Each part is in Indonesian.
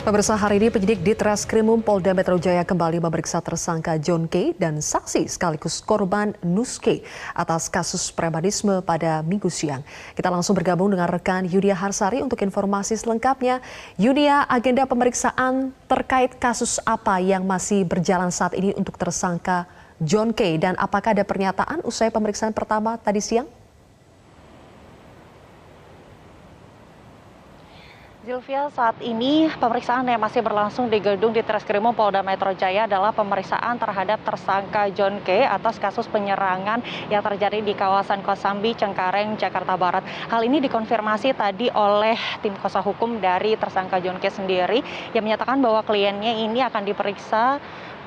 Pemirsa, hari ini penyidik di Treskrimum Polda Metro Jaya kembali memeriksa tersangka John K. dan saksi sekaligus korban Nus K. atas kasus premanisme pada Minggu siang. Kita langsung bergabung dengan rekan Yudia Harsari untuk informasi selengkapnya. Yudia, agenda pemeriksaan terkait kasus apa yang masih berjalan saat ini untuk tersangka John K. dan apakah ada pernyataan usai pemeriksaan pertama tadi siang? Zilvia, saat ini pemeriksaan yang masih berlangsung di gedung di Treskrimum Polda Metro Jaya adalah pemeriksaan terhadap tersangka John K. atas kasus penyerangan yang terjadi di kawasan Kosambi, Cengkareng, Jakarta Barat. Hal ini dikonfirmasi tadi oleh tim kuasa hukum dari tersangka John K. sendiri yang menyatakan bahwa kliennya ini akan diperiksa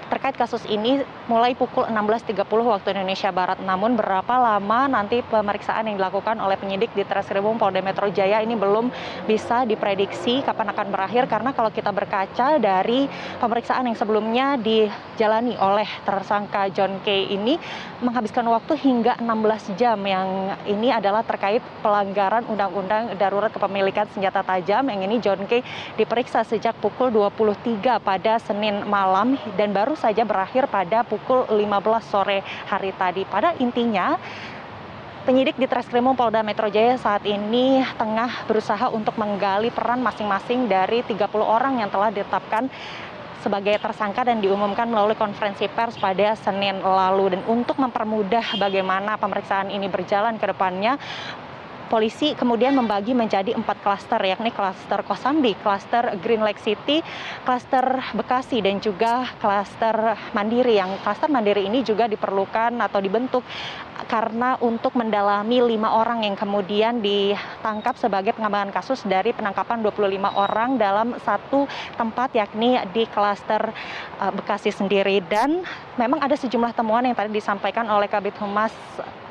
terkait kasus ini mulai pukul 16.30 waktu Indonesia Barat. Namun berapa lama nanti pemeriksaan yang dilakukan oleh penyidik di Treskrimum Polda Metro Jaya ini belum bisa diprediksi kapan akan berakhir, karena kalau kita berkaca dari pemeriksaan yang sebelumnya dijalani oleh tersangka John K. ini menghabiskan waktu hingga 16 jam, yang ini adalah terkait pelanggaran Undang-Undang Darurat Kepemilikan Senjata Tajam. Yang ini John K. diperiksa sejak pukul 23 pada Senin malam dan baru saja berakhir pada pukul 15 sore hari tadi. Pada intinya, penyidik di Treskrimum Polda Metro Jaya saat ini tengah berusaha untuk menggali peran masing-masing dari 30 orang yang telah ditetapkan sebagai tersangka dan diumumkan melalui konferensi pers pada Senin lalu. Dan untuk mempermudah bagaimana pemeriksaan ini berjalan ke depannya, polisi kemudian membagi menjadi 4 klaster, yakni klaster Kosambi, klaster Green Lake City, klaster Bekasi, dan juga klaster Mandiri. Yang klaster Mandiri ini juga diperlukan atau dibentuk karena untuk mendalami 5 orang yang kemudian ditangkap sebagai pengembangan kasus dari penangkapan 25 orang dalam satu tempat, yakni di klaster Bekasi sendiri. Dan memang ada sejumlah temuan yang tadi disampaikan oleh Kabid Humas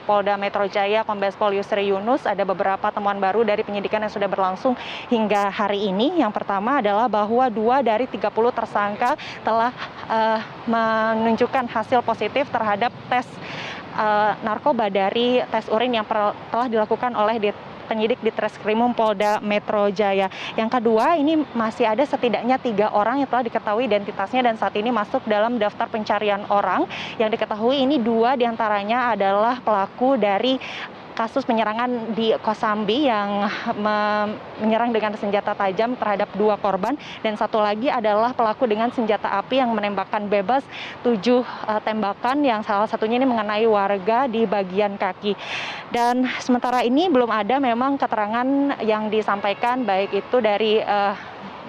Polda Metro Jaya, Kombes Pol Yusri Yunus. Ada beberapa temuan baru dari penyidikan yang sudah berlangsung hingga hari ini. Yang pertama adalah bahwa 2 dari 30 tersangka telah menunjukkan hasil positif terhadap tes narkoba dari tes urin yang telah dilakukan oleh penyidik di Treskrimum Polda Metro Jaya. Yang kedua, ini masih ada setidaknya 3 orang yang telah diketahui identitasnya dan saat ini masuk dalam daftar pencarian orang. Yang diketahui ini 2 diantaranya adalah pelaku dari kasus penyerangan di Kosambi yang menyerang dengan senjata tajam terhadap 2 korban, dan satu lagi adalah pelaku dengan senjata api yang menembakkan bebas 7 tembakan, yang salah satunya ini mengenai warga di bagian kaki. Dan sementara ini belum ada memang keterangan yang disampaikan baik itu dari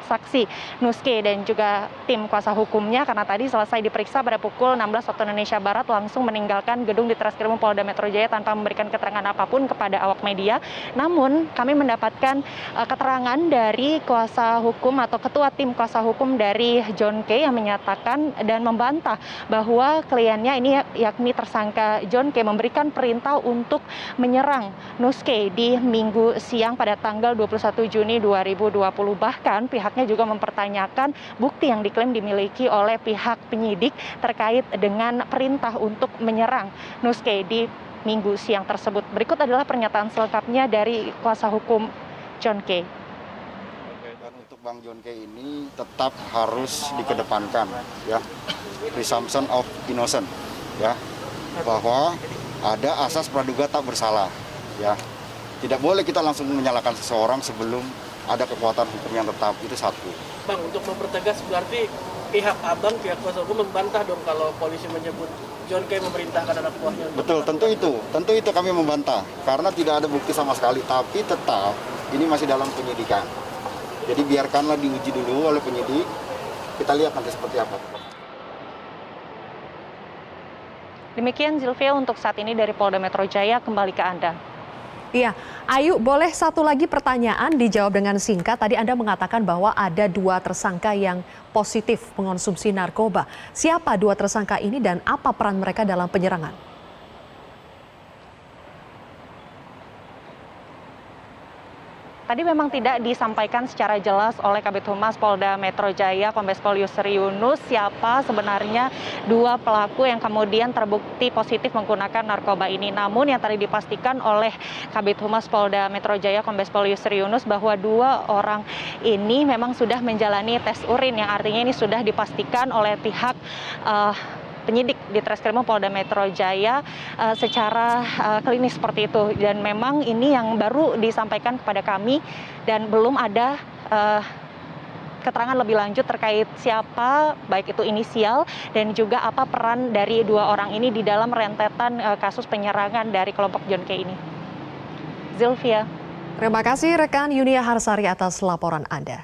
saksi Nus K. dan juga tim kuasa hukumnya, karena tadi selesai diperiksa pada pukul 16 waktu Indonesia Barat langsung meninggalkan gedung di Treskrimum Polda Metro Jaya tanpa memberikan keterangan apapun kepada awak media. Namun kami mendapatkan keterangan dari kuasa hukum atau ketua tim kuasa hukum dari John K. yang menyatakan dan membantah bahwa kliennya ini, yakni tersangka John K., memberikan perintah untuk menyerang Nus K. di Minggu siang pada tanggal 21 Juni 2020. Bahkan pihaknya juga mempertanyakan bukti yang diklaim dimiliki oleh pihak penyidik terkait dengan perintah untuk menyerang Nus K. di Minggu siang tersebut. Berikut adalah pernyataan selengkapnya dari kuasa hukum John K. Dan untuk Bang John K. ini tetap harus dikedepankan, ya, presumption of innocent, ya, bahwa ada asas praduga tak bersalah, ya. Tidak boleh kita langsung menyalahkan seseorang sebelum ada kekuatan hukum yang tetap, itu satu. Bang, untuk mempertegas berarti pihak abang, pihak kuasa hukum membantah dong kalau polisi menyebut John K. memerintahkan anak buahnya. Betul, tentu itu kami membantah karena tidak ada bukti sama sekali, tapi tetap ini masih dalam penyidikan. Jadi biarkanlah diuji dulu oleh penyidik, kita lihat nanti seperti apa. Demikian Zilvia untuk saat ini dari Polda Metro Jaya, kembali ke Anda. Iya, Ayu, boleh satu lagi pertanyaan dijawab dengan singkat. Tadi Anda mengatakan bahwa ada 2 tersangka yang positif mengonsumsi narkoba. Siapa 2 tersangka ini dan apa peran mereka dalam penyerangan? Tadi memang tidak disampaikan secara jelas oleh Kabid Humas Polda Metro Jaya Kombes Pol Yusri Yunus siapa sebenarnya dua pelaku yang kemudian terbukti positif menggunakan narkoba ini. Namun yang tadi dipastikan oleh Kabid Humas Polda Metro Jaya Kombes Pol Yusri Yunus bahwa dua orang ini memang sudah menjalani tes urin, yang artinya ini sudah dipastikan oleh pihak penyidik di Treskrimum Polda Metro Jaya secara klinis seperti itu. Dan memang ini yang baru disampaikan kepada kami dan belum ada keterangan lebih lanjut terkait siapa, baik itu inisial dan juga apa peran dari dua orang ini di dalam rentetan kasus penyerangan dari kelompok John K ini. Zilvia. Terima kasih rekan Yunia Harsari atas laporan Anda.